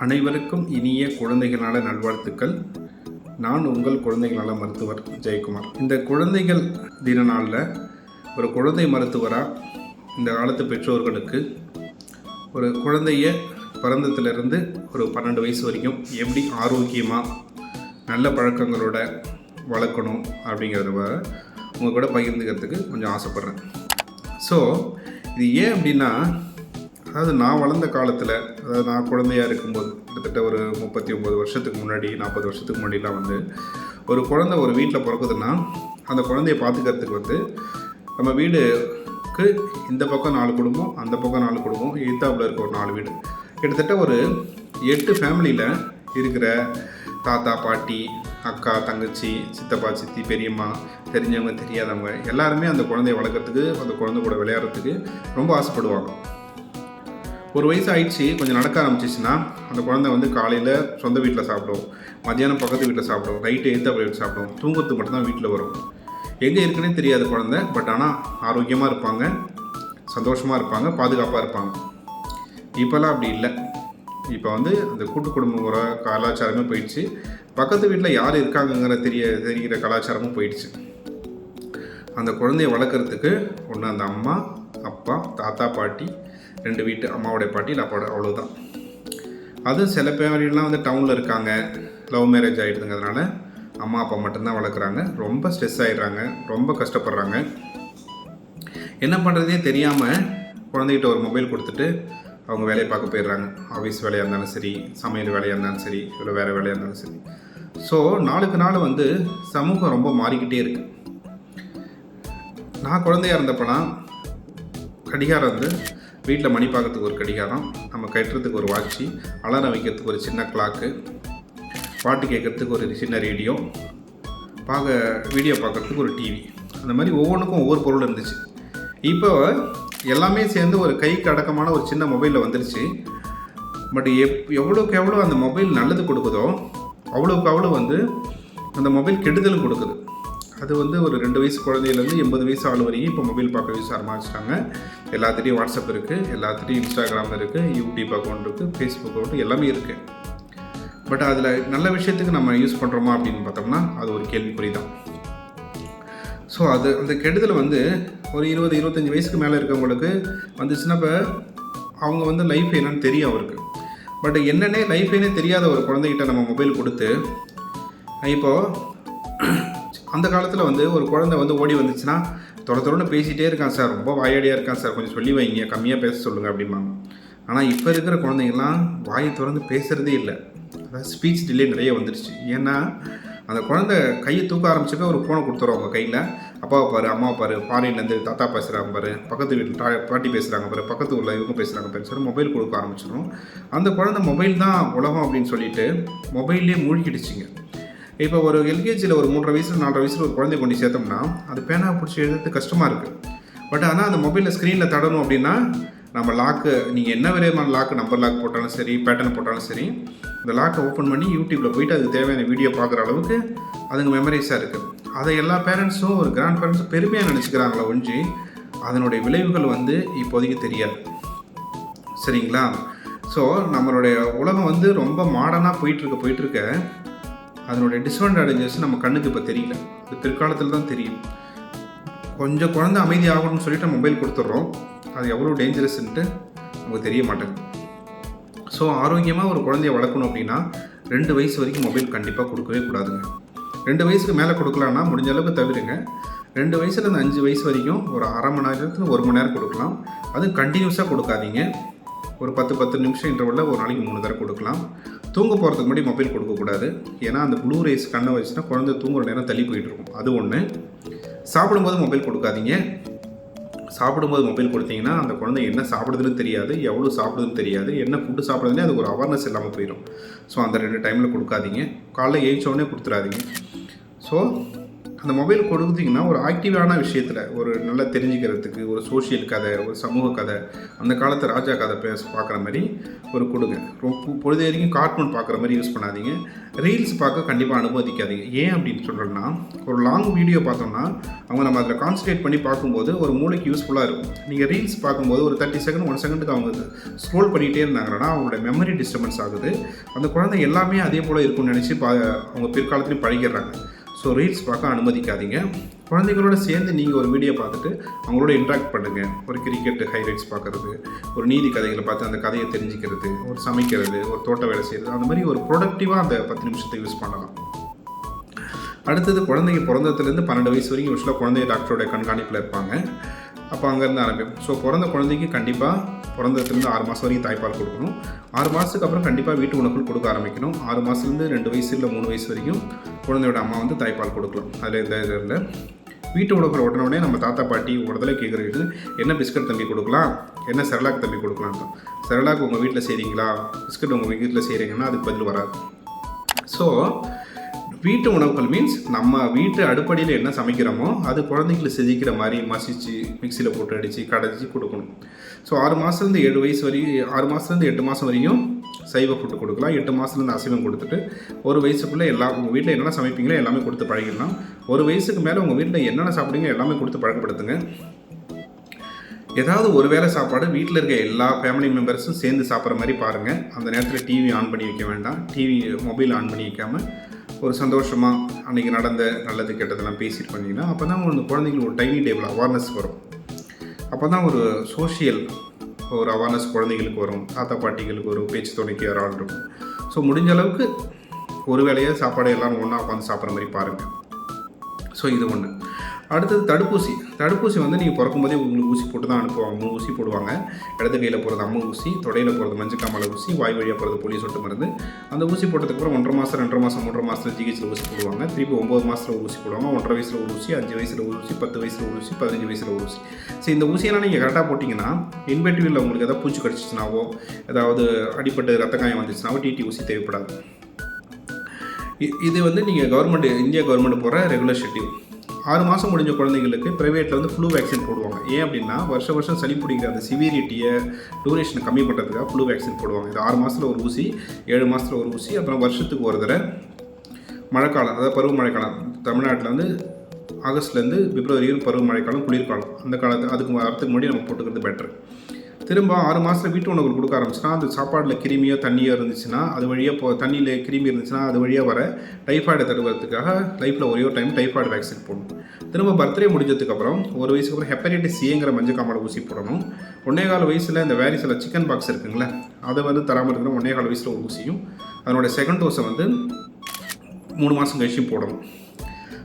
அனைவருக்கும் இனிய குழந்தைகள் நல நல்வாழ்த்துக்கள். நான் உங்கள் குழந்தைகள் நல மருத்துவர் ஜெயக்குமார். இந்த குழந்தைகள் தின நாளில் ஒரு குழந்தை மருத்துவராக இந்த காலத்து பெற்றோர்களுக்கு ஒரு குழந்தைய பிறந்ததுலேருந்து ஒரு 12 வயசு வரைக்கும் எப்படி ஆரோக்கியமாக நல்ல பழக்கங்களோட வளர்க்கணும் அப்படிங்கிறத உங்கள் கூட பகிர்ந்துக்கிறதுக்கு கொஞ்சம் ஆசைப்பட்றேன். ஸோ இது ஏன் அப்படின்னா, அதாவது நான் வளர்ந்த காலத்தில், அதாவது நான் குழந்தையாக இருக்கும்போது கிட்டத்தட்ட ஒரு 39 வருஷத்துக்கு முன்னாடி 40 வருஷத்துக்கு முன்னாடிலாம் ஒரு குழந்தை ஒரு வீட்டில் பிறக்குதுன்னா அந்த குழந்தைய பார்த்துக்கிறதுக்கு நம்ம வீடுக்கு இந்த பக்கம் 4 குடும்பம், அந்த பக்கம் 4 குடும்பம், எய்த்தாப்பில் இருக்க ஒரு 4 வீடு, கிட்டத்தட்ட ஒரு 8 ஃபேமிலியில் இருக்கிற தாத்தா பாட்டி அக்கா தங்கச்சி சித்தப்பா சித்தி பெரியம்மா தெரிஞ்சவங்க தெரியாதவங்க எல்லாருமே அந்த குழந்தைய வளர்க்குறதுக்கு அந்த குழந்தை கூட விளையாடுறதுக்கு ரொம்ப ஆசைப்படுவாங்க. ஒரு வயசு ஆயிடுச்சு, கொஞ்சம் நடக்க ஆரம்பிச்சிச்சுன்னா அந்த குழந்தை காலையில் சொந்த வீட்டில் சாப்பிடும், மத்தியானம் பக்கத்து வீட்டில் சாப்பிடும், நைட்டு எய்த்தாப்பில் வீட்டு சாப்பிடும், தூங்குறதுக்கு மட்டும்தான் வீட்டில் வரும். எங்கே இருக்குன்னே தெரியாத குழந்தை, பட் ஆனால் ஆரோக்கியமாக இருப்பாங்க, சந்தோஷமாக இருப்பாங்க, பாதுகாப்பாக இருப்பாங்க. இப்போல்லாம் அப்படி இல்லை. இப்போ அந்த கூட்டு குடும்ப முறை கலாச்சாரமே போயிடுச்சு. பக்கத்து வீட்டில் யார் இருக்காங்கங்கிற தெரிகிற கலாச்சாரமும் போயிடுச்சு. அந்த குழந்தைய வளர்க்குறதுக்கு ஒன்று அந்த அம்மா அப்பா தாத்தா பாட்டி 2 வீட்டு அம்மாவோடைய பாட்டி இல்லை அப்பாவோட, அவ்வளோதான். அதுவும் சில பேரெல்லாம் டவுனில் இருக்காங்க, லவ் மேரேஜ் ஆகிடுதுங்கிறதுனால அம்மா அப்பா மட்டும்தான் வளர்க்குறாங்க. ரொம்ப ஸ்ட்ரெஸ் ஆகிடுறாங்க, ரொம்ப கஷ்டப்படுறாங்க. என்ன பண்ணுறதே தெரியாமல் குழந்தைகிட்ட ஒரு மொபைல் கொடுத்துட்டு அவங்க வேலையை பார்க்க போயிடுறாங்க. ஆஃபீஸ் வேலையாக இருந்தாலும் சரி, சமையல் வேலையாக இருந்தாலும் சரி, இல்லை வேறு வேலையாக இருந்தாலும் சரி. ஸோ நாளுக்கு நாள் சமூகம் ரொம்ப மாறிக்கிட்டே இருக்குது. நான் குழந்தையாக இருந்தப்போலாம் கடிகாரம் வீட்டில் மணி பார்க்கறதுக்கு ஒரு கடிகாரம், நம்ம கட்டுறதுக்கு ஒரு வாட்சி, அலாரம் வைக்கிறதுக்கு ஒரு சின்ன கிளாக்கு, பாட்டு கேட்குறதுக்கு ஒரு சின்ன ரேடியோ, வீடியோ பார்க்குறதுக்கு ஒரு டிவி, அந்த மாதிரி ஒவ்வொன்றுக்கும் ஒவ்வொரு பொருள் இருந்துச்சு. இப்போ எல்லாமே சேர்ந்து ஒரு கைக்கு அடக்கமான ஒரு சின்ன மொபைலில் வந்துருச்சு. பட் எவ்வளோக்கு எவ்வளோ அந்த மொபைல் நல்லது கொடுக்குதோ அவ்வளோக்கு அவ்வளோ அந்த மொபைல் கெடுதலும் கொடுக்குது. அது ஒரு 2 வயசு குழந்தையிலேருந்து 80 வயசு ஆள் வரைக்கும் இப்போ மொபைல் பார்க்க யூஸ் ஆரம்பிச்சிட்டாங்க. எல்லாத்துலேயும் வாட்ஸ்அப் இருக்குது, எல்லாத்துலேயும் இன்ஸ்டாகிராம் இருக்குது, யூடியூப் அக்கௌண்ட் இருக்குது, ஃபேஸ்புக் அக்கௌண்ட் எல்லாமே இருக்குது. பட் அதில் நல்ல விஷயத்துக்கு நம்ம யூஸ் பண்ணுறோமா அப்படின்னு பார்த்தோம்னா அது ஒரு கேள்விக்குறி தான். ஸோ அந்த கெடுதல் ஒரு 20-25 வயசுக்கு மேலே இருக்கவங்களுக்கு வந்துச்சுன்னா இப்போ அவங்க லைஃப் என்னன்னு தெரியும் அவருக்கு. பட் என்னன்னே லைஃப்னே தெரியாத ஒரு குழந்தைகிட்ட நம்ம மொபைல் கொடுத்து, இப்போது அந்த காலத்தில் ஒரு குழந்தை ஓடி வந்துச்சுன்னா தொடர்ந்து பேசிகிட்டே இருக்கான் சார், ரொம்ப வாயாடியாக இருக்கான் சார், கொஞ்சம் சொல்லி வைங்க, கம்மியாக பேச சொல்லுங்கள் அப்படிம்பாங்க. ஆனால் இப்போ இருக்கிற குழந்தைங்கள்லாம் வாயை திறந்து பேசுகிறதே இல்லை. அதாவது ஸ்பீச் டிலே நிறைய வந்துடுச்சு. ஏன்னா அந்த குழந்தை கையை தூக்க ஆரம்பிச்சப்போ ஒரு ஃபோனை கொடுத்துரும் அவங்க கையில். அப்பாவை பாரு, அம்மாவை பாரு, ஃபாரின்லேருந்து தாத்தா பேசுகிறாங்க பாரு, பக்கத்து வீட்டில் பாட்டி பேசுகிறாங்க பாரு, பக்கத்து ஊரில் இவங்க பேசுகிறாங்க பாரு, சொல்லி மொபைல் கொடுக்க ஆரம்பிச்சிடும். அந்த குழந்தை மொபைல் தான் உலகம் அப்படின்னு சொல்லிட்டு மொபைல்லே மூழ்கிடுச்சிங்க. இப்போ ஒரு எல்கேஜியில் ஒரு 3.5 வயசு 4.5 வயசில் ஒரு குழந்தை கொண்டு சேர்த்தோம்னா அது பேனா பிடிச்சி எழுதுறது கஷ்டமாக இருக்குது. பட் ஆனால் அந்த மொபைலில் ஸ்க்ரீனில் தடணும் அப்படின்னா நம்ம லாக்கு, நீங்கள் என்ன விதமான லாக்கு, நம்பர் லாக் போட்டாலும் சரி, பேட்டர்ன் போட்டாலும் சரி, இந்த லாக்கை ஓப்பன் பண்ணி யூடியூப்பில் போயிட்டு அதுக்கு தேவையான வீடியோ பார்க்குற அளவுக்கு அதுங்க மெமரிஸாக இருக்குது. அதை எல்லா பேரண்ட்ஸும் ஒரு கிராண்ட் பேரண்ட்ஸும் பெருமையாக நினச்சிக்கிறாங்களே ஒழிஞ்சு அதனுடைய விளைவுகள் இப்போதைக்கு தெரியாது. சரிங்களா? ஸோ நம்மளுடைய உலகம் ரொம்ப மாடர்னாக போயிட்டுருக்க அதனுடைய டிஸ்அட்வான்டேஜஸ் நம்ம கண்ணுக்கு இப்போ தெரியல, இது பிற்காலத்தில் தான் தெரியும். கொஞ்சம் குழந்தை அமைதி ஆகணும்னு சொல்லிட்டு மொபைல் கொடுத்துட்றோம். அது எவ்வளோ டேஞ்சரஸ்ன்ட்டு நமக்கு தெரிய மாட்டேங்குது. ஸோ ஆரோக்கியமாக ஒரு குழந்தைய வளர்க்கணும் அப்படின்னா 2 வயசு வரைக்கும் மொபைல் கண்டிப்பாக கொடுக்கவே கூடாதுங்க. 2 வயசுக்கு மேலே கொடுக்கலான்னா முடிஞ்ச அளவுக்கு தவிருங்க. 2 வயசுலேருந்து 5 வயசு வரைக்கும் ஒரு அரை மணி நேரத்துக்கு 1 மணி நேரம் கொடுக்கலாம். அது கண்டினியூஸாக கொடுக்காதீங்க. ஒரு 10 நிமிஷம் இன்டர்வலில் ஒரு நாளைக்கு 3 தடவை கொடுக்கலாம். தூங்க போகிறதுக்கு முன்னாடி மொபைல் கொடுக்கக்கூடாது. ஏன்னா அந்த ப்ளூ ரேஸ் கண்ணை வச்சுன்னா குழந்தை தூங்குற நேரம் தள்ளி போயிட்டுருக்கும். அது ஒன்று. சாப்பிடும்போது மொபைல் கொடுக்காதீங்க. சாப்பிடும்போது மொபைல் கொடுத்தீங்கன்னா அந்த குழந்தை என்ன சாப்பிடுதுன்னு தெரியாது, எவ்வளோ சாப்பிடுதுன்னு தெரியாது, என்ன ஃபுட்டு சாப்பிடுதுன்னே அதுக்கு ஒரு அவேர்னஸ் இல்லாமல் போயிடும். ஸோ அந்த 2 டைமில் கொடுக்காதீங்க. காலைல ஏழிச்சோடனே கொடுத்துடாதீங்க. ஸோ அந்த மொபைல் கொடுத்தீங்கன்னா ஒரு ஆக்டிவான விஷயத்தில் ஒரு நல்லா தெரிஞ்சுக்கிறதுக்கு ஒரு சோஷியல் கதை, ஒரு சமூக கதை, அந்த காலத்து ராஜா கதை பார்க்குற மாதிரி ஒரு கொடுங்க. பொழுது வரைக்கும் கார்ட்டூன் பார்க்குற மாதிரி யூஸ் பண்ணாதீங்க. ரீல்ஸ் பார்க்க கண்டிப்பாக அனுமதிக்காதீங்க. ஏன் அப்படின்னு சொல்கிறேன்னா, ஒரு லாங் வீடியோ பார்த்தோம்னா நம்ம அதில் கான்சன்ட்ரேட் பண்ணி பார்க்கும்போது ஒரு மூளைக்கு யூஸ்ஃபுல்லாக இருக்கும். நீங்கள் ரீல்ஸ் பார்க்கும்போது ஒரு 30 செகண்ட் 1 செகண்டுக்கு அவங்க ஸ்க்ரோல் பண்ணிகிட்டே இருந்தாங்கன்னா அவங்களோட மெமரி டிஸ்டர்பன்ஸ் ஆகுது. அந்த குழந்தை எல்லாமே அதே போல் இருக்கும்னு நினச்சி அவங்க பிற்காலத்துலேயும் பழகிடுறாங்க. ஸோ ரீல்ஸ் பார்க்க அனுமதிக்காதீங்க. குழந்தைகளோட சேர்ந்து நீங்கள் ஒரு வீடியோ பார்த்துட்டு அவங்களோட இன்ட்ராக்ட் பண்ணுங்கள். ஒரு கிரிக்கெட் ஹைலைட்ஸ் பார்க்குறது, ஒரு நீதி கதைகளை பார்த்து அந்த கதையை தெரிஞ்சுக்கிறது, ஒரு சமைக்கிறது, ஒரு தோட்ட வேலை செய்கிறது, அந்த மாதிரி ஒரு ப்ரொடக்டிவாக அந்த 10 நிமிஷத்தை யூஸ் பண்ணலாம். அடுத்தது, குழந்தைங்க பிறந்ததுலேருந்து 12 வயசு வரைக்கும் யூஸ்வலாக குழந்தை டாக்டரோட கண்காணிப்பில் இருப்பாங்க. அப்போ அங்கேருந்து ஆரம்பிக்கும். ஸோ பிறந்த குழந்தைக்கு கண்டிப்பாக பிறந்ததுலேருந்து 6 மாதம் வரைக்கும் தாய்ப்பால் கொடுக்கணும். 6 மாதத்துக்கு அப்புறம் கண்டிப்பாக வீட்டு உணவுகள் கொடுக்க ஆரம்பிக்கணும். 6 மாதத்துலேருந்து 2 வயசு இல்லை 3 வயசு வரைக்கும் குழந்தையோட அம்மா வந்து தாய்ப்பால் கொடுக்கலாம். அதில் எந்த இது இல்லை. வீட்டு உணவுகள் உடனே நம்ம தாத்தா பாட்டி உடனே கேட்குறது, என்ன பிஸ்கட் தம்பி கொடுக்கலாம், என்ன செரலாக் தம்பி கொடுக்கலாம். செரலாக் உங்கள் வீட்டில் செய்கிறீங்களா, பிஸ்கட் உங்கள் வீட்டில் செய்கிறீங்கன்னா அதுக்கு பதில் வராது. ஸோ வீட்டு உணவுகள் மீன்ஸ் நம்ம வீட்டு அடுப்படியில் என்ன சமைக்கிறோமோ அது குழந்தைங்களுக்கு செஞ்சிக்கிற மாதிரி மசிச்சு மிக்சியில் போட்டு அடித்து கடைச்சி கொடுக்கணும். ஸோ 6 மாதத்துலேருந்து 7 வயசு வரைக்கும் 6 மாதத்துலேருந்து 8 மாதம் வரைக்கும் சைவ ஃபுட்டு கொடுக்கலாம். 8 மாதத்துலேருந்து அசைவம் கொடுத்துட்டு 1 வயசுக்குள்ளே உங்கள் வீட்டில் என்னென்ன சமைப்பீங்களோ எல்லாமே கொடுத்து பழகிடலாம். 1 வயசுக்கு மேலே உங்கள் வீட்டில் என்னென்ன சாப்பிடுங்க எல்லாமே கொடுத்து பழக்கப்படுத்துங்க. ஏதாவது ஒரு வேளை சாப்பாடு வீட்டில் இருக்க எல்லா ஃபேமிலி மெம்பர்ஸும் சேர்ந்து சாப்பிட்ற மாதிரி பாருங்கள். அந்த நேரத்தில் டிவி ஆன் பண்ணி வைக்க வேண்டாம். மொபைல் ஆன் பண்ணி வைக்காமல் ஒரு சந்தோஷமாக அன்றைக்கி நடந்த நல்லது கெட்டதெல்லாம் பேசிட்டு பண்ணிங்கன்னா அப்போ தான் குழந்தைங்களுக்கு ஒரு டைனி டேபிள் அவேர்னஸ் வரும். அப்போ தான் ஒரு சோஷியல் ஒரு அவேர்னஸ் குழந்தைங்களுக்கு வரும். தாத்தா பாட்டிகளுக்கு ஒரு பேச்சு துணைக்கு யாரால் இருக்கும். ஸோ முடிஞ்ச அளவுக்கு ஒரு வேளையாக சாப்பாடு எல்லோரும் ஒன்றா உட்காந்து சாப்பிட்ற மாதிரி பாருங்கள். ஸோ இது ஒன்று. அடுத்தது தடுப்பூசி வந்து நீங்கள் பிறக்கும்போதே உங்களுக்கு ஊசி போட்டு தான் அனுப்புவாங்க. 3 ஊசி போடுவாங்க. இடது கையில் போகிறது அம்மை ஊசி, தொடையில் போகிறது மஞ்சக்காமலை ஊசி, வாய் வழியாக போகிறது புளி சொட்டு மருந்து. அந்த ஊசி போட்டதுக்கப்புறம் 1.5 மாதம் 2 மாதம் 3 மாதத்தில் ஜிஹெச்சில் ஊசி போடுவாங்க. திருப்பி 9 மாதத்தில் ஒரு ஊசி போடுவாங்க. 1.5 வயசில் ஒரு ஊசி, 5 வயசில் ஒரு ஊசி, 10 வயசில் ஒரு ஊசி, 15 வயசில் ஒரு ஊசி. ஸோ இந்த ஊசியெல்லாம் நீங்கள் கரெக்டாக போட்டிங்கன்னா இன்வெர்டிவில் உங்களுக்கு எதாவது பூச்சி கடிச்சிச்சுனாவோ ஏதாவது அடிப்பட்டு ரத்த காயம் வந்துச்சுனாவோ டிடி ஊசி தேவைப்படாது. இது வந்து நீங்கள் இந்தியா கவர்மெண்ட் போகிற ரெகுலர் ஷெட்யூல். 6 மாதம் முடிஞ்ச குழந்தைங்களுக்கு ப்ரைவேட்டில் வந்து ஃப்ளூ வேக்சின் போடுவாங்க. ஏன் அப்படின்னா வருஷம் சளி பிடிக்கிற அந்த சிவியரிட்டியை டூரேஷனை கம்மி பண்ணுறதுக்காக ஃப்ளூ வேக்சின் போடுவாங்க. இது 6 மாதத்தில் ஒரு ஊசி, 7 மாதத்தில் ஒரு ஊசி, அப்புறம் வருஷத்துக்கு ஒரு தடவை மழைக்காலம், அதாவது பருவமழைக்காலம். தமிழ்நாட்டில் வந்து ஆகஸ்ட்லேருந்து பிப்ரவரி பருவமழைக்காலம், குளிர்காலம். அந்த காலத்து அதுக்கு வரத்துக்கு முன்னாடி நம்ம போட்டுக்கிறது பெட்டர். திரும்ப 6 மாதத்தில் வீட்டு உணவுகள் கொடுக்க ஆரம்பிச்சுன்னா அந்த சாப்பாடில் கிருமியோ தண்ணியோ இருந்துச்சுன்னா அது வழியாக தண்ணியில் கிருமி இருந்துச்சுன்னா அது வழியாக வர டைஃபாய்டை தடுக்கிறதுக்காக லைஃப்பில் ஒரே ஒரு டைம் டைஃபாய்டு வேக்சின் போடணும். திரும்ப பர்த்டே முடிஞ்சதுக்கப்புறம் 1 வயசுக்கு அப்புறம் ஹெப்படைட்டிஸ் ஏங்கிற மஞ்சக்காமலை ஊசி போடணும். 1.25 வயசில் இந்த வேரிஸில் சிக்கன் பாக்ஸ் இருக்குங்களே அதை வந்து தராமல் இருக்கிற 1.25 வயசில் ஒரு ஊசியும் அதனோட செகண்ட் டோஸை வந்து 3 மாதம் கழிச்சும் போடணும்.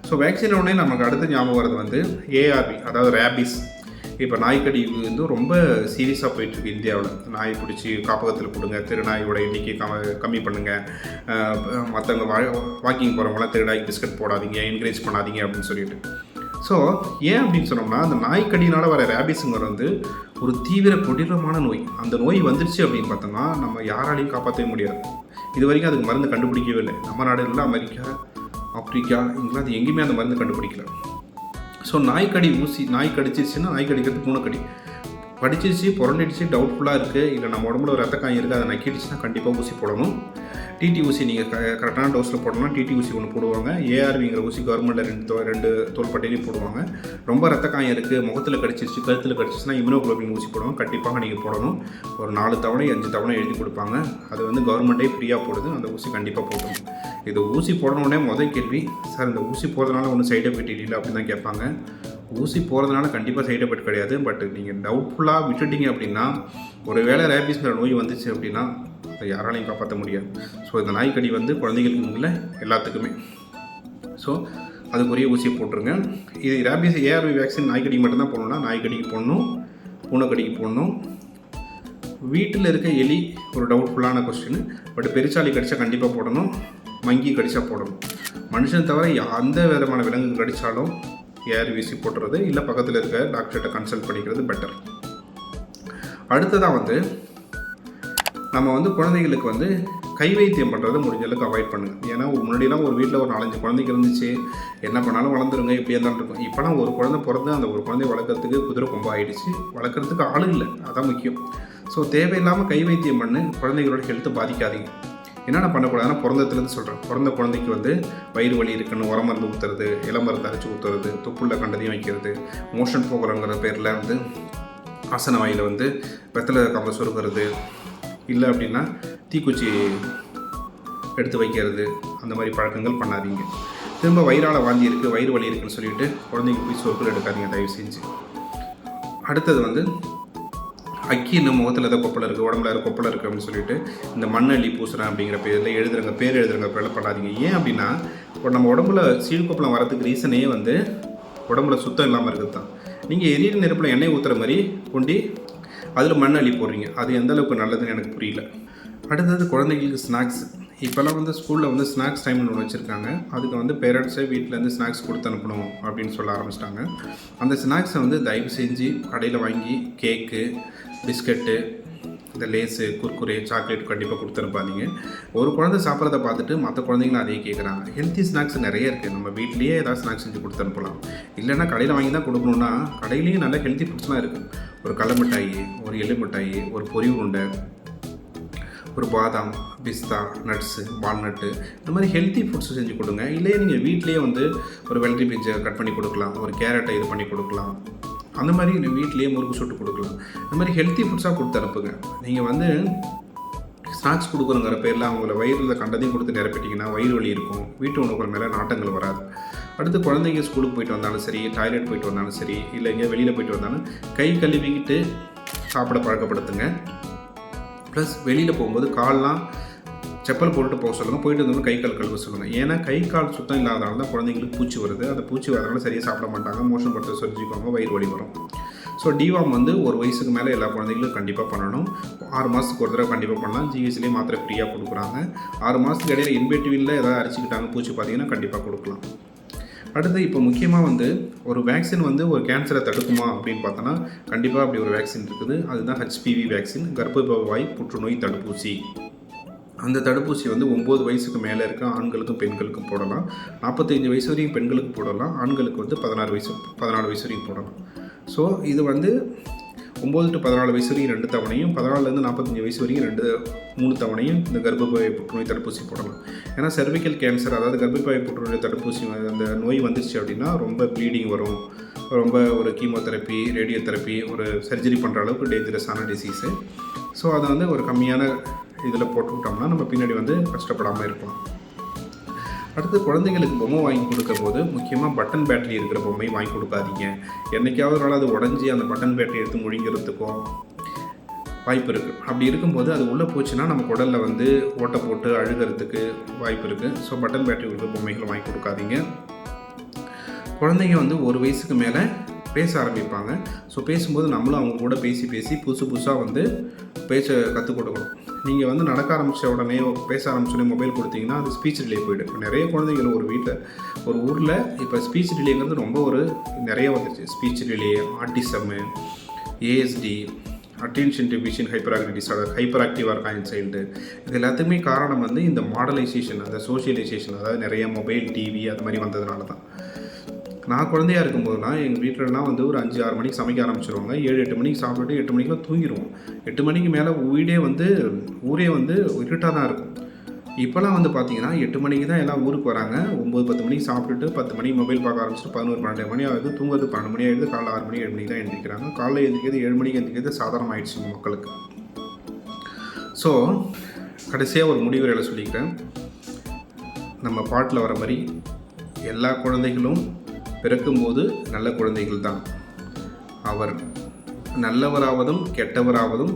ஸோ வேக்சின் உடனே நமக்கு அடுத்த ஞாபகம் வரது வந்து ஏஆர்வி, அதாவது ரேபிஸ். இப்போ நாய்க்கடி வந்து ரொம்ப சீரியஸாக போயிட்டுருக்கு இந்தியாவில். நாய் பிடிச்சி காப்பகத்தில் கொடுங்க, திருநாயோட எண்ணிக்கை கம்மி பண்ணுங்கள், மற்றவங்க வாக்கிங் போகிறவங்களாம் திருநாய்க்கு பிஸ்கட் போடாதீங்க, என்கரேஜ் பண்ணாதீங்க அப்படின்னு சொல்லிட்டு. ஸோ ஏன் அப்படின்னு சொன்னோம்னா அந்த நாய்க்கடினால் வர ரேபிஸுங்கிற வந்து ஒரு தீவிர கொடூரமான நோய். அந்த நோய் வந்துருச்சு அப்படின்னு பார்த்தோம்னா நம்ம யாராலையும் காப்பாற்றவே முடியாது. இது வரைக்கும் அதுக்கு மருந்து கண்டுபிடிக்கவே இல்லை. நம்ம நாடுகளில் அமெரிக்கா, ஆப்பிரிக்கா, இங்கிலாந்து எங்கேயுமே அந்த மருந்து கண்டுபிடிக்கல. ஸோ நாய் கடிச்சிருச்சுன்னா நாய் கடிக்கிறது பூனைக்கடி. கடிச்சிருச்சு, புரண்டிடுச்சு, டவுட்ஃபுல்லாக இருக்குது, இல்லை நம்ம உடம்புல ஒரு ரத்த காயம் இருக்குது, அதை நக்கிடுச்சுன்னா கண்டிப்பாக ஊசி போடணும். டிடி ஊசி நீங்கள் கரெக்டான டோஸில் போடணும்னா டிடி ஊசி ஒன்று போடுவாங்க. ஏஆர்விங்கிற ஊசி கவர்மெண்ட்டில் 2 தோள்பட்டையிலையும் போடுவாங்க. ரொம்ப ரத்த காயம் இருக்குது, முகத்தில் கடிச்சிருச்சு, கழுத்தில் கடிச்சிச்சுன்னா இம்யூனோகுளோபின் ஊசி போடுவாங்க. கண்டிப்பாக நீங்கள் போடணும். ஒரு 4 தவணை 5 தவணை எழுதி கொடுப்பாங்க. அது வந்து கவர்மெண்ட்டே ஃப்ரீயாக போடுது. அந்த ஊசி கண்டிப்பாக போடணும். இது ஊசி போடணுன்னே முதல் கேள்வி, சார் இந்த ஊசி போடுறதுனால ஒன்றும் சைட் எஃபெக்ட் இல்லை அப்படின்னு தான் கேட்பாங்க. ஊசி போகிறதுனால கண்டிப்பாக சைட் எஃபெக்ட் கிடையாது. பட் நீங்கள் டவுட்ஃபுல்லாக விட்டுட்டீங்க அப்படின்னா ஒரு வேளை ரேபிஸ்ங்கிற நோய் வந்துச்சு அப்படின்னா அதை யாராலையும் காப்பாற்ற முடியாது. ஸோ இந்த நாய்க்கடி வந்து குழந்தைங்களுக்கு இல்லை எல்லாத்துக்குமே. ஸோ அதுக்குரிய ஊசியை போட்டுருங்க. இது ரேபிஸ் ஏஆர்வி வேக்சின் நாய்க்கடிக்கு மட்டும்தான் போடணும்னா நாய்க்கடிக்கு போடணும், பூனைக்கடிக்கு போடணும். வீட்டில் இருக்க எலி ஒரு டவுட்ஃபுல்லான கொஸ்டின். பட் பெருச்சாளி கடிச்சா கண்டிப்பாக போடணும், மங்கி கடிச்சா போடணும். மனுஷன் தவிர எந்த விதமான விலங்கு கடித்தாலும் ஏஆர்வி ஊசி போட்டுறது, இல்லை பக்கத்தில் இருக்க டாக்டர்கிட்ட கன்சல்ட் பண்ணிக்கிறது பெட்டர். அடுத்ததாக வந்து நம்ம வந்து குழந்தைகளுக்கு வந்து கை வைத்தியம் பண்ணுறதை முடிஞ்ச அளவுக்கு அவாய்ட் பண்ணுங்கள். ஏன்னா முன்னாடிலாம் ஒரு வீட்டில் ஒரு 4-5 குழந்தைங்க இருந்துச்சு, என்ன பண்ணாலும் வளர்ந்துருங்க, இப்படியே தான் இருக்கும். இப்போலாம் ஒரு குழந்தை பிறந்து அந்த ஒரு குழந்தைய வளர்க்குறதுக்கு குதிரை கொம்பு ஆகிடுச்சு, வளர்க்குறதுக்கு ஆளும் இல்லை, அதான் முக்கியம். ஸோ தேவையில்லாமல் கை வைத்தியம் பண்ணி குழந்தைங்களோட ஹெல்த்தை பாதிக்காதீங்க. என்னென்ன பண்ணக்கூடாதுன்னா, பிறந்ததுலேருந்து சொல்கிறேன், பிறந்த குழந்தைக்கு வந்து வயிறு வலி இருக்குன்னு உரமருந்து ஊற்றுறது, இளமருந்து அரைச்சி ஊற்றுறது, தொப்புள்ள கண்டதையும் வைக்கிறது, மோஷன் போகிறங்கிற பேரில் வந்து ஆசன வாயில் வந்து வெத்தலை கம்பை சொருகிறது, இல்லை அப்படின்னா தீக்குச்சி எடுத்து வைக்கிறது, அந்த மாதிரி பழக்கங்கள் பண்ணாதீங்க. திரும்ப வயிறால் வாந்தி இருக்குது, வயிறு வலி இருக்குதுன்னு சொல்லிவிட்டு குழந்தைங்க போய் சொற்கள் எடுக்காதீங்க தயவு செஞ்சு. அடுத்தது வந்து அக்கி இந்த முகத்தில் ஏதோ கொப்பளம் இருக்குது, உடம்புல ஏதோ கொப்பளம் இருக்குது அப்படின்னு சொல்லிட்டு இந்த மண்ணள்ளி பூசுகிறேன் அப்படிங்கிற பேரில் எழுதுறங்க பேரில் பண்ணாதீங்க. ஏன் அப்படின்னா, இப்போ நம்ம உடம்புல சீழ்கொப்பளம் வரதுக்கு ரீசனே வந்து உடம்புல சுத்தம் இல்லாமல் இருக்குது தான். நீங்கள் எரியிற நெருப்பில் எண்ணெய் ஊற்றுற மாதிரி கொண்டு அதில் மண் அள்ளி போடுறீங்க, அது எந்த அளவுக்கு நல்லதுன்னு எனக்கு புரியல. அடுத்தது குழந்தைங்களுக்கு ஸ்நாக்ஸ். இப்போல்லாம் வந்து ஸ்கூலில் வந்து ஸ்நாக்ஸ் டைம்னு ஒன்று வச்சுருக்காங்க. அதுக்கு வந்து பேரண்ட்ஸே வீட்டிலேருந்து ஸ்நாக்ஸ் கொடுத்து அனுப்பணும் அப்படின்னு சொல்ல ஆரம்பிச்சிட்டாங்க. அந்த ஸ்நாக்ஸை வந்து தயவு செஞ்சு கடையில் வாங்கி கேக்கு, பிஸ்கட்டு, இந்த லேஸு, குர்குரே, சாக்லேட் கண்டிப்பாக கொடுத்து அனுப்பாதீங்க. ஒரு குழந்தை சாப்பிட்றத பார்த்துட்டு மற்ற குழந்தைங்களும் அதையே கேட்குறாங்க. ஹெல்த்தி ஸ்நாக்ஸ் நிறைய இருக்குது, நம்ம வீட்லேயே ஏதாவது ஸ்நாக்ஸ் செஞ்சு கொடுத்து அனுப்பலாம். இல்லைன்னா கடையில் வாங்கி தான் கொடுக்கணுன்னா கடையிலேயும் நல்ல ஹெல்த்தி ஃபுட்ஸ்லாம் இருக்குது. ஒரு கடலை மிட்டாயி, ஒரு எள்ளு மிட்டாயி, ஒரு பொரி உருண்டை, ஒரு பாதாம், பிஸ்தா, நட்ஸு, வால்நட்டு, இந்த மாதிரி ஹெல்த்தி ஃபுட்ஸ் செஞ்சு கொடுங்க. இல்லையே நீங்கள் வீட்லேயே வந்து ஒரு வெள்ளரி பிஞ்சை கட் பண்ணி கொடுக்கலாம், ஒரு கேரட்டை இது பண்ணி கொடுக்கலாம், அந்த மாதிரி நீங்கள் வீட்லேயே முறுக்கு சுட்டு கொடுக்கலாம். இந்த மாதிரி ஹெல்த்தி ஃபுட்ஸாக கொடுத்து அனுப்புங்க. நீங்கள் வந்து ஸ்நாக்ஸ் கொடுக்குறங்கிற பேரில் அவங்கள வயிறில் கண்டதையும் கொடுத்து நிரப்பிட்டிங்கன்னா வயிறு வலி இருக்கும், வீட்டு உணவுகள் மேலே நாட்டங்கள் வராது. அடுத்து குழந்தைங்க ஸ்கூலுக்கு போயிட்டு வந்தாலும் சரி, டாய்லெட் போயிட்டு வந்தாலும் சரி, இல்லை எங்கேயா வெளியில் போயிட்டு வந்தாலும் கை கழுவிக்கிட்டு சாப்பிட பழக்கப்படுத்துங்க. ப்ளஸ் வெளியில் போகும்போது கால்லாம் செப்பல் போட்டுட்டு போக சொல்லுங்கள், போயிட்டு வந்தோம்னா கை கால் கழுவ சொல்லுங்கள். ஏன்னா கை கால் சுத்தம் இல்லாதனால தான் குழந்தைங்களுக்கு பூச்சி வருது. அந்த பூச்சி வரதுனால சரியாக சாப்பிட மாட்டாங்க, மோஷன் படுத்த சொல்லிக்குவாங்க, வயிறு வலி வரும். ஸோ டிவார்ம் வந்து ஒரு வயசுக்கு மேலே எல்லா குழந்தைங்களும் கண்டிப்பாக பண்ணணும். 6 மாதத்துக்கு ஒரு தடவை கண்டிப்பாக பண்ணலாம். ஜிஹெச்லேயே மாத்திரை ஃப்ரீயாக கொடுக்குறாங்க. 6 மாதத்துக்கு இடையில இன்வெர்டிவில் ஏதாவது அரிச்சிக்கிட்டாங்க பூச்சி பார்த்தீங்கன்னா கண்டிப்பாக கொடுக்கலாம். அடுத்து இப்போ முக்கியமாக வந்து ஒரு வேக்சின் வந்து ஒரு கேன்சரை தடுக்குமா அப்படின்னு பார்த்தோன்னா கண்டிப்பாக அப்படி ஒரு வேக்சின் இருக்குது. அதுதான் HPV வேக்சின், கர்ப்பவாய் புற்றுநோய் தடுப்பூசி. அந்த தடுப்பூசி வந்து 9 வயசுக்கு மேலே இருக்க ஆண்களுக்கும் பெண்களுக்கும் போடலாம். 45 வயசு வரைக்கும் பெண்களுக்கு போடலாம். ஆண்களுக்கு வந்து 14 வயசு வரைக்கும் போடலாம். ஸோ இது வந்து 9 to 14 வயசு வரைக்கும் 2 தவணையும், 14லேருந்து 45 வயசு வரைக்கும் 3 தவணையும் இந்த கர்ப்பப்பை புற்றுநோய் தடுப்பூசி போடலாம். ஏன்னா செர்விக்கல் கேன்சர், அதாவது கர்ப்பப்பை புற்றுநோய் தடுப்பூசி அந்த நோய் வந்துருச்சு அப்படின்னா ரொம்ப ப்ளீடிங் வரும், ரொம்ப ஒரு கீமோதெரப்பி, ரேடியோ தெரப்பி, ஒரு சர்ஜரி பண்ணுற அளவுக்கு டேஞ்சரஸான டிசீஸு. ஸோ அதை வந்து ஒரு கம்மியான இதில் போட்டுக்கிட்டோம்னா நம்ம பின்னாடி வந்து கஷ்டப்படாமல் இருக்கலாம். அடுத்து குழந்தைங்களுக்கு பொம்மை வாங்கி கொடுக்கும் போது முக்கியமாக பட்டன் பேட்டரி இருக்கிற பொம்மை வாங்கி கொடுக்காதீங்க. என்றைக்காவது ஒரு நாள் அது உடஞ்சி அந்த பட்டன் பேட்டரி எடுத்து முழுங்கிறதுக்கோ வாய்ப்பு இருக்குது. அப்படி இருக்கும்போது அது உள்ளே போச்சுன்னா நம்ம குடலில் வந்து ஓட்டை போட்டு அழுகிறதுக்கு வாய்ப்பு இருக்குது. ஸோ பட்டன் பேட்டரி இருக்கிற பொம்மைகளை வாங்கி கொடுக்காதீங்க. குழந்தைங்க வந்து 1 வயசுக்கு மேலே பேச ஆரம்பிப்பாங்க. ஸோ பேசும்போது நம்மளும் அவங்க கூட பேசி புதுசாக வந்து பேச கற்றுக் கொடுக்கணும். நீங்கள் வந்து நடக்க ஆரம்பித்த உடனே பேச ஆரம்பிச்சோடனே மொபைல் கொடுத்தீங்கன்னா அது ஸ்பீச் டிலே போய்டும். இப்போ நிறைய குழந்தைகள் ஒரு ஊரில் இப்போ ஸ்பீச் டிலேங்கிறது ரொம்ப நிறைய வந்துருச்சு. Speech delay, autism, ASD, attention deficient hyper active disorder, hyper ஆக்டிவாக இருக்காங்க சைல்டு. இது எல்லாத்துக்குமே காரணம் வந்து இந்த மாடலைசேஷன், அந்த சோஷியலைசேஷன், அதாவது நிறைய மொபைல், டிவி அது மாதிரி வந்ததுனால தான். நான் குழந்தையாக இருக்கும்போதுலாம் எங்கள் வீட்டிலலாம் வந்து ஒரு 5-6 மணிக்கு சமைக்க ஆரம்பிச்சிருவாங்க. 7-8 மணிக்கு சாப்பிட்டுட்டு 8 மணிக்கெலாம் தூங்கிடுவோம். 8 மணிக்கு மேலே ஊரே வந்து இருட்டாக தான் இருக்கும். இப்போலாம் வந்து பார்த்தீங்கன்னா 8 மணிக்கு தான் எல்லாம் ஊருக்கு வராங்க. 9-10 மணிக்கு சாப்பிட்டுட்டு 10 மணிக்கு மொபைல் பார்க்க ஆரம்பிச்சிட்டு 11-12 மணி ஆகுது. தூங்குறது 12 மணி ஆகிடுது. காலைல 6 மணி 7 மணிக்கு தான் எழுந்திரிக்கிறாங்க. காலைல எழுந்திரிக்கிறது 7 மணிக்கு எழுந்திரிக்கிறது சாதாரணம் ஆகிடுச்சு மக்களுக்கு. ஸோ கடைசியாக ஒரு முடிவுரையில் சொல்லிக்கிறேன். நம்ம பாட்டில் வர மாதிரி எல்லா குழந்தைகளும் பிறக்கும்போது நல்ல குழந்தைகள் தான். அவர் நல்லவராவதும் கெட்டவராவதும்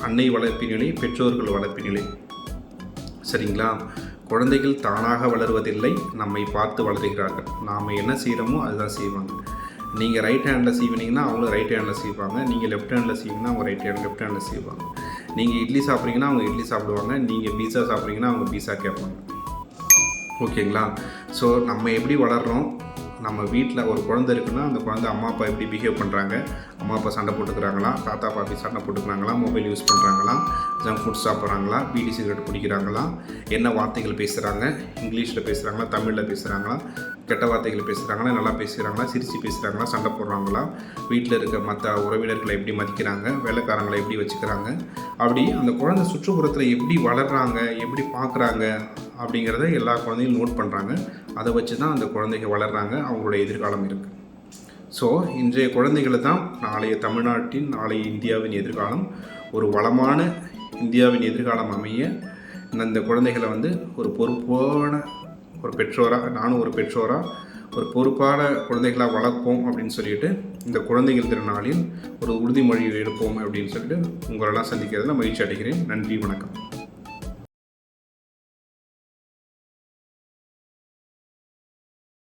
அன்னை வளர்ப்பினிலே, பெற்றோர்கள் வளர்ப்பினிலே. சரிங்களா? குழந்தைகள் தானாக வளருவதில்லை, நம்மை பார்த்து வளருகிறார்கள். நாம் என்ன செய்கிறோமோ அதுதான் செய்வாங்க. நீங்கள் ரைட் ஹேண்டில் செய்வீங்கன்னா அவங்களும் ரைட் ஹேண்டில் செய்வாங்க. நீங்கள் லெஃப்ட் ஹேண்டில் செய்வீங்கன்னா அவங்க லெஃப்ட் ஹேண்டில் செய்வாங்க. நீங்கள் இட்லி சாப்பிட்றீங்கன்னா அவங்க இட்லி சாப்பிடுவாங்க. நீங்கள் பீஸா சாப்பிட்றீங்கன்னா அவங்க பீஸா கேட்பாங்க. ஓகேங்களா? ஸோ நம்ம எப்படி வளர்கிறோம், நம்ம வீட்டில் ஒரு குழந்தை இருக்குன்னா அந்த குழந்தை அம்மா அப்பா எப்படி பிஹேவ் பண்ணுறாங்க, அம்மா அப்பா சண்டை போட்டுக்கிறாங்களா, தாத்தா பாட்டி சண்டை போட்டுக்கிறாங்களா, மொபைல் யூஸ் பண்ணுறாங்களா, ஜங்க் ஃபுட் சாப்பிட்றாங்களா, பீடி சிகரெட் குடிக்கிறாங்களா, என்ன வார்த்தைகள் பேசுகிறாங்க, இங்கிலீஷில் பேசுகிறாங்களா, தமிழில் பேசுகிறாங்களா, கெட்ட வார்த்தைகள் பேசுகிறாங்களா, நல்லா பேசுகிறாங்களா, சிரித்து பேசுகிறாங்களா, சண்டை போடுறாங்களா, வீட்டில் இருக்க மற்ற உறவினர்களை எப்படி மதிக்கிறாங்க, வேலைக்காரங்களை எப்படி வச்சுக்கிறாங்க, அப்படி அந்த குழந்தை சுற்றுப்புறத்தில் எப்படி வளர்கிறாங்க, எப்படி பார்க்குறாங்க அப்படிங்கிறத எல்லா குழந்தையும் நோட் பண்ணுறாங்க. அதை வச்சு தான் அந்த குழந்தைங்க வளர்கிறாங்க, அவங்களோட எதிர்காலம் இருக்குது. ஸோ இன்றைய குழந்தைகளை தான் நாளைய தமிழ்நாட்டின், நாளைய இந்தியாவின் எதிர்காலம். ஒரு வளமான இந்தியாவின் எதிர்காலம் அமைய இந்த குழந்தைகளை ஒரு பொறுப்பான ஒரு பெற்றோராக, நானும் ஒரு பெற்றோராக ஒரு பொறுப்பான குழந்தைகளாக வளர்ப்போம் அப்படின்னு சொல்லிட்டு இந்த குழந்தைகள் திருநாளில் ஒரு உறுதிமொழி எடுப்போம் அப்படின்னு சொல்லிட்டு உங்களெல்லாம் சந்திக்கிறதுல மகிழ்ச்சி அடைகிறேன். நன்றி, வணக்கம்.